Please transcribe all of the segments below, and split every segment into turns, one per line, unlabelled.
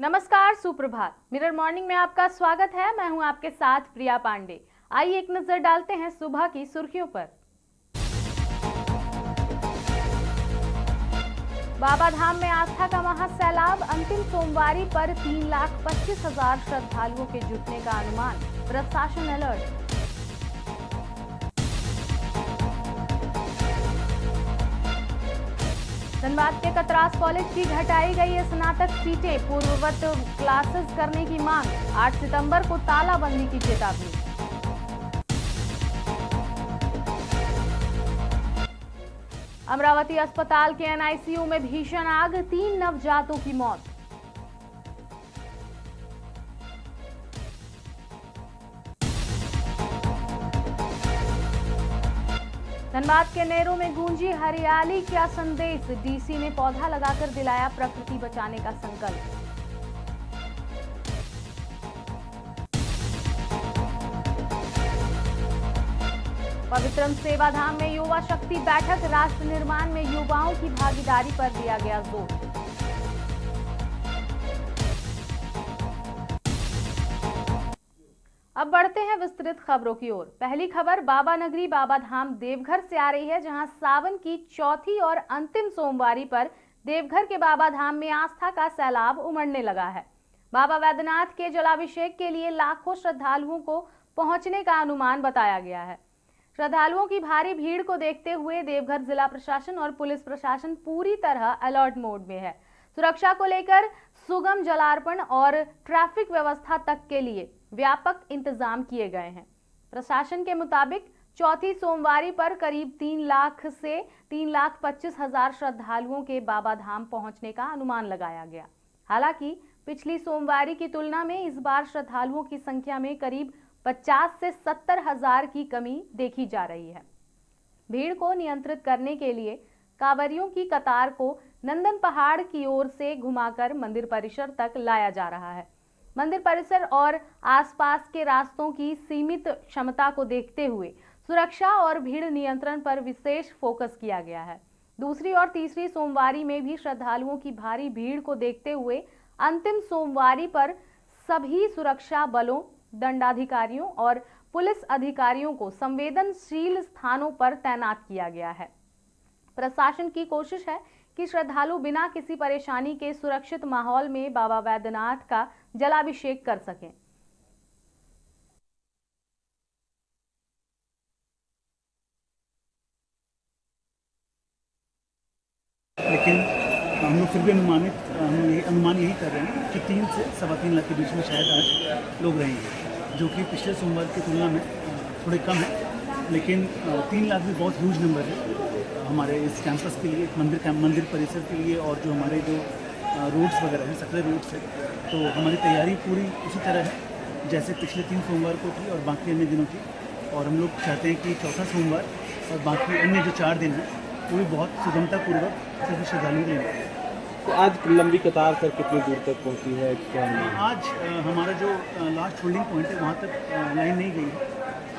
नमस्कार, सुप्रभात। Mirror morning में आपका स्वागत है। मैं हूं आपके साथ प्रिया पांडे। आइए एक नजर डालते हैं सुबह की सुर्खियों पर। बाबा धाम में आस्था का महासैलाब, अंतिम सोमवारी पर 3,25,000 श्रद्धालुओं के जुटने का अनुमान, प्रशासन अलर्ट। धनबाद के कतरास कॉलेज की घटाई गई स्नातक सीटें, पूर्ववत क्लासेस करने की मांग, 8 सितंबर को तालाबंदी की चेतावनी। अमरावती अस्पताल के एनआईसीयू में भीषण आग, 3 नवजातों की मौत। धनबाद के नेहरू में गूंजी हरियाली का संदेश, डीसी ने पौधा लगाकर दिलाया प्रकृति बचाने का संकल्प। पवित्रम सेवाधाम में युवा शक्ति बैठक, राष्ट्र निर्माण में युवाओं की भागीदारी पर दिया गया जोर। अब बढ़ते हैं विस्तृत खबरों की ओर। पहली खबर बाबा नगरी बाबा धाम देवघर से आ रही है, जहां सावन की चौथी और अंतिम सोमवारी पर देवघर के बाबा धाम में आस्था का सैलाब उमड़ने लगा है। बाबा वैद्यनाथ के जलाभिषेक के लिए लाखों श्रद्धालुओं को पहुंचने का अनुमान बताया गया है। श्रद्धालुओं की भारी भीड़ को देखते हुए देवघर जिला प्रशासन और पुलिस प्रशासन पूरी तरह अलर्ट मोड में है। सुरक्षा को लेकर सुगम जलार्पण और ट्रैफिक व्यवस्था तक के लिए व्यापक इंतजाम किए गए हैं। प्रशासन के मुताबिक चौथी सोमवारी पर करीब 3 लाख से 3,25,000 श्रद्धालुओं के बाबा धाम पहुंचने का अनुमान लगाया गया। हालांकि पिछली सोमवारी की तुलना में इस बार श्रद्धालुओं की संख्या में करीब 50 से 70,000 की कमी देखी जा रही है। भीड़ को नियंत्रित करने के लिए कांवरियों की कतार को नंदन पहाड़ की ओर से घुमाकर मंदिर परिसर तक लाया जा रहा है। मंदिर परिसर और आसपास के रास्तों की सीमित क्षमता को देखते हुए सुरक्षा और भीड़ नियंत्रण पर विशेष फोकस किया गया है। दूसरी और तीसरी सोमवारी में भी श्रद्धालुओं की भारी भीड़ को देखते हुए अंतिम सोमवारी पर सभी सुरक्षा बलों, दंडाधिकारियों और पुलिस अधिकारियों को संवेदनशील स्थानों पर तैनात किया गया है। प्रशासन की कोशिश है कि श्रद्धालु बिना किसी परेशानी के सुरक्षित माहौल में बाबा वैद्यनाथ का जलाभिषेक कर सकें।
लेकिन हम लोग फिर भी अनुमान यही कर रहे हैं कि 3 से 3.25 लाख के बीच में शायद आज लोग रहेंगे, जो कि पिछले सोमवार की तुलना में थोड़े कम है। लेकिन 3 लाख भी बहुत ह्यूज नंबर है हमारे इस कैंपस के लिए, मंदिर परिसर के लिए, और जो हमारे जो रोड्स वगैरह हैं, सकरे रोड्स है। तो हमारी तैयारी पूरी उसी तरह है जैसे पिछले 3 सोमवार को थी और बाकी अन्य दिनों की। और हम लोग चाहते हैं कि चौथा सोमवार और बाकी अन्य जो 4 दिन हैं वो भी बहुत सुगमतापूर्वक सभी श्रद्धालुओं के।
तो आज लंबी कतार सर कितनी दूर तक पहुंची है? क्या
आज हमारा जो लास्ट होल्डिंग पॉइंट है वहाँ तक लाइन नहीं गई है।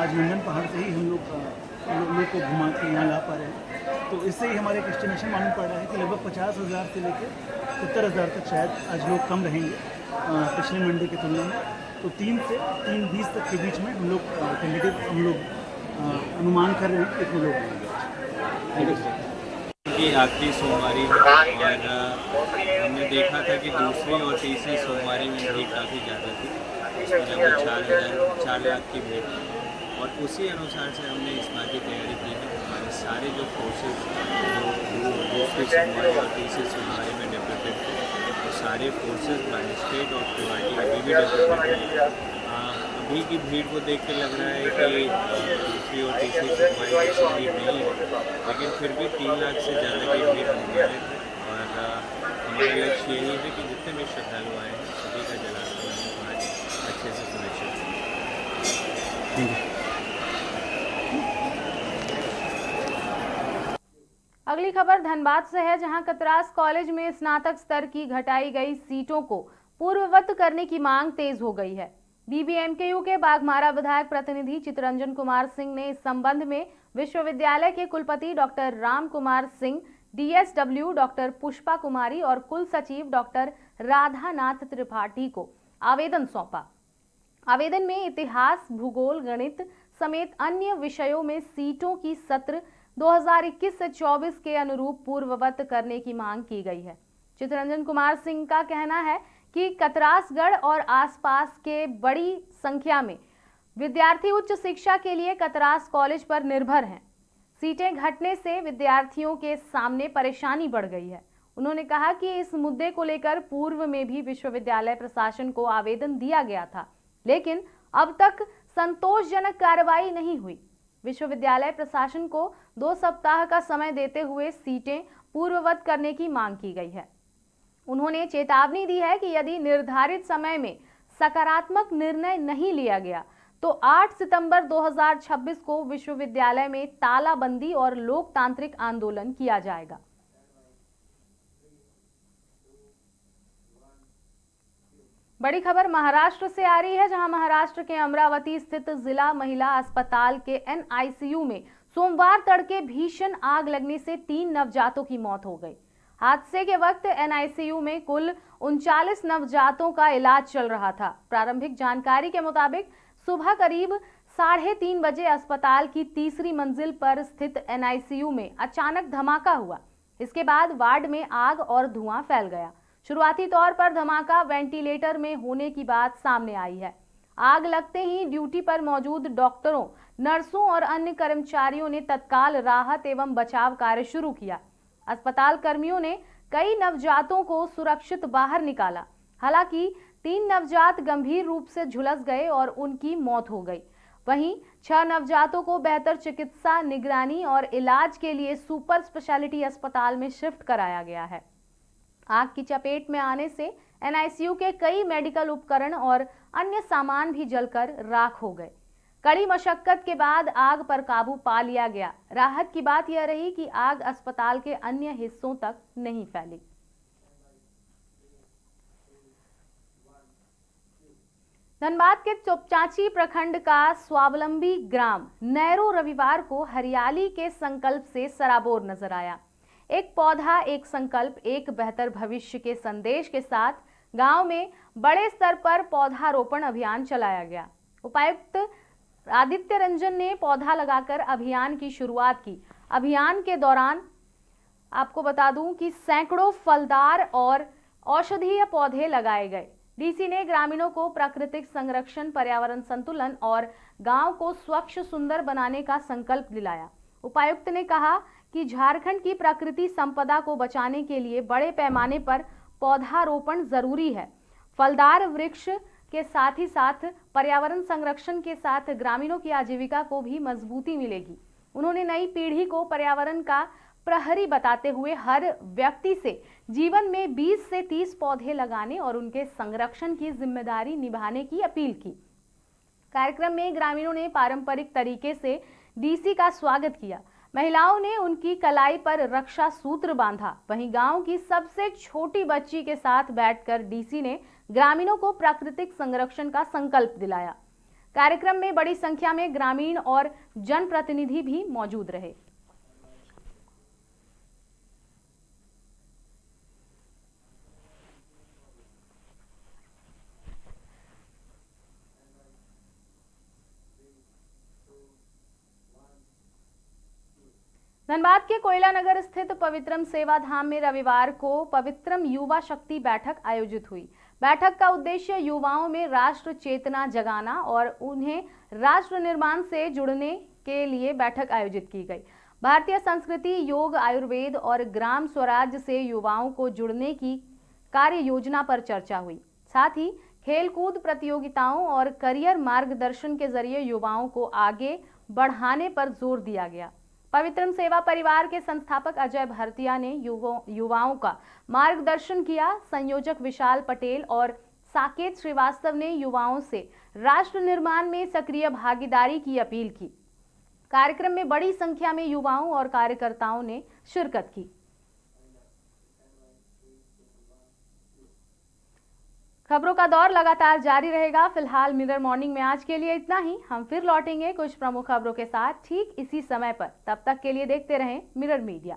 आज नंदन पहाड़ से ही हम लोग को घुमा के यहाँ ला पा रहे हैं। तो इससे ही हमारे एक एस्टिमेशन मालूम पड़ रहा है कि लगभग 50,000 से लेकर 70,000 तक शायद आज लोग कम रहेंगे पिछले मंडे की तुलना में। तो 3 से 3:20 तक के बीच में हम लोग अनुमान कर रहे हैं कि इतने लोग रहेंगे।
की आखिरी सोमवारी और हमने देखा था कि दूसरी और तीसरी सोमवारी में भीड़ काफ़ी ज़्यादा थी, इसमें लगभग 4 लाख की भीड़, और उसी अनुसार से हमने इस बार की तैयारी की है। हमारे सारे जो फोर्सेस जो दूसरी सोमवारी और तीसरी सोमवारी में डेप्यूटेड थे, तो सारे फोर्सेस बाय स्टेट और प्रिवाटी अभी भी डेप्यूटेड हैं। अभी की भीड़ को देख के लग रहा है कि दूसरी और तीसरी सोमवारी ऐसी भीड़ नहीं है, लेकिन फिर भी 3 लाख से ज़्यादा की भीड़ होने वाली है। और हमारा लक्ष्य यही है कि जितने भी श्रद्धालु आए हैं सभी का जलार्पण आज अच्छे से सुनिश्चित हो।
अगली खबर धनबाद से है, जहां कतरास कॉलेज में स्नातक स्तर की घटाई गई सीटों को पूर्ववत करने की मांग तेज हो गई है। बीबीएमकेयू के बाघमारा विधायक प्रतिनिधि चितरंजन कुमार सिंह ने इस संबंध में विश्वविद्यालय के कुलपति doctor Ram Kumar Singh, DSW doctor Pushpa Kumari और कुल सचिव डॉक्टर राधानाथ त्रिपाठी को आवेदन सौंपा। आवेदन में इतिहास, भूगोल, गणित समेत अन्य विषयों में सीटों की सत्र 2021 से 24 के अनुरूप पूर्ववत करने की मांग की गई है। चित्तरंजन कुमार सिंह का कहना है कि कतरासगढ़ और आसपास के बड़ी संख्या में विद्यार्थी उच्च शिक्षा के लिए कतरास कॉलेज पर निर्भर हैं। सीटें घटने से विद्यार्थियों के सामने परेशानी बढ़ गई है। उन्होंने कहा कि इस मुद्दे को लेकर पूर्व में भी विश्वविद्यालय प्रशासन को आवेदन दिया गया था, लेकिन अब तक संतोषजनक कार्रवाई नहीं हुई। विश्वविद्यालय प्रशासन को 2 सप्ताह का समय देते हुए सीटें पूर्ववत करने की मांग की गई है। उन्होंने चेतावनी दी है कि यदि निर्धारित समय में सकारात्मक निर्णय नहीं लिया गया तो 8 सितंबर 2026 को विश्वविद्यालय में तालाबंदी और लोकतांत्रिक आंदोलन किया जाएगा। बड़ी खबर महाराष्ट्र से आ रही है, जहां महाराष्ट्र के अमरावती स्थित जिला महिला अस्पताल के NICU में सोमवार तड़के भीषण आग लगने से 3 नवजातों की मौत हो गई। हादसे के वक्त NICU में कुल 39 नवजातों का इलाज चल रहा था। प्रारंभिक जानकारी के मुताबिक सुबह करीब 3:30 बजे अस्पताल की तीसरी मंजिल पर स्थित NICU में अचानक धमाका हुआ। इसके बाद वार्ड में आग और धुआं फैल गया। शुरुआती तौर पर धमाका वेंटिलेटर में होने की बात सामने आई है। आग लगते ही ड्यूटी पर मौजूद डॉक्टरों, नर्सों और अन्य कर्मचारियों ने तत्काल राहत एवं बचाव कार्य शुरू किया। अस्पताल कर्मियों ने कई नवजातों को सुरक्षित बाहर निकाला। हालांकि 3 नवजात गंभीर रूप से झुलस गए और उनकी मौत हो गई। वहीं 6 नवजातों को बेहतर चिकित्सा निगरानी और इलाज के लिए सुपर स्पेशलिटी अस्पताल में शिफ्ट कराया गया है। आग की चपेट में आने से NICU के कई मेडिकल उपकरण और अन्य सामान भी जलकर राख हो गए। कड़ी मशक्कत के बाद आग पर काबू पा लिया गया। राहत की बात यह रही कि आग अस्पताल के अन्य हिस्सों तक नहीं फैली। धनबाद के चोपचांची प्रखंड का स्वावलंबी ग्राम नैरो रविवार को हरियाली के संकल्प से सराबोर नजर आया। एक पौधा एक संकल्प, एक बेहतर भविष्य के संदेश के साथ गांव में बड़े स्तर पर पौधारोपण अभियान चलाया गया। उपायुक्त आदित्य रंजन ने पौधा लगाकर अभियान की शुरुआत की। अभियान के दौरान आपको बता दूं कि सैकड़ों फलदार और औषधीय पौधे लगाए गए। डीसी ने ग्रामीणों को प्राकृतिक संरक्षण, पर्यावरण संतुलन और गांव को स्वच्छ सुंदर बनाने का संकल्प दिलाया। उपायुक्त ने कहा कि झारखंड की प्रकृति संपदा को बचाने के लिए बड़े पैमाने पर पौधारोपण जरूरी है। फलदार वृक्ष के साथ ही साथ पर्यावरण संरक्षण के साथ ग्रामीणों की आजीविका को भी मजबूती मिलेगी। उन्होंने नई पीढ़ी को पर्यावरण का प्रहरी बताते हुए हर व्यक्ति से जीवन में 20 से 30 पौधे लगाने और उनके संरक्षण की जिम्मेदारी निभाने की अपील की। कार्यक्रम में ग्रामीणों ने पारंपरिक तरीके से डीसी का स्वागत किया। महिलाओं ने उनकी कलाई पर रक्षा सूत्र बांधा। वहीं गांव की सबसे छोटी बच्ची के साथ बैठकर डीसी ने ग्रामीणों को प्राकृतिक संरक्षण का संकल्प दिलाया। कार्यक्रम में बड़ी संख्या में ग्रामीण और जनप्रतिनिधि भी मौजूद रहे। धनबाद के कोयला नगर स्थित पवित्रम सेवा धाम में रविवार को पवित्रम युवा शक्ति बैठक आयोजित हुई। बैठक का उद्देश्य युवाओं में राष्ट्र चेतना जगाना और उन्हें राष्ट्र निर्माण से जुड़ने के लिए बैठक आयोजित की गई। भारतीय संस्कृति, योग, आयुर्वेद और ग्राम स्वराज से युवाओं को जुड़ने की कार्य योजना पर चर्चा हुई। साथ ही खेलकूद प्रतियोगिताओं और करियर मार्गदर्शन के जरिए युवाओं को आगे बढ़ाने पर जोर दिया गया। पवित्रम सेवा परिवार के संस्थापक अजय भारतिया ने युवाओं का मार्गदर्शन किया। संयोजक विशाल पटेल और साकेत श्रीवास्तव ने युवाओं से राष्ट्र निर्माण में सक्रिय भागीदारी की अपील की। कार्यक्रम में बड़ी संख्या में युवाओं और कार्यकर्ताओं ने शिरकत की। खबरों का दौर लगातार जारी रहेगा। फिलहाल मिरर मॉर्निंग में आज के लिए इतना ही। हम फिर लौटेंगे कुछ प्रमुख खबरों के साथ ठीक इसी समय पर। तब तक के लिए देखते रहें मिरर मीडिया।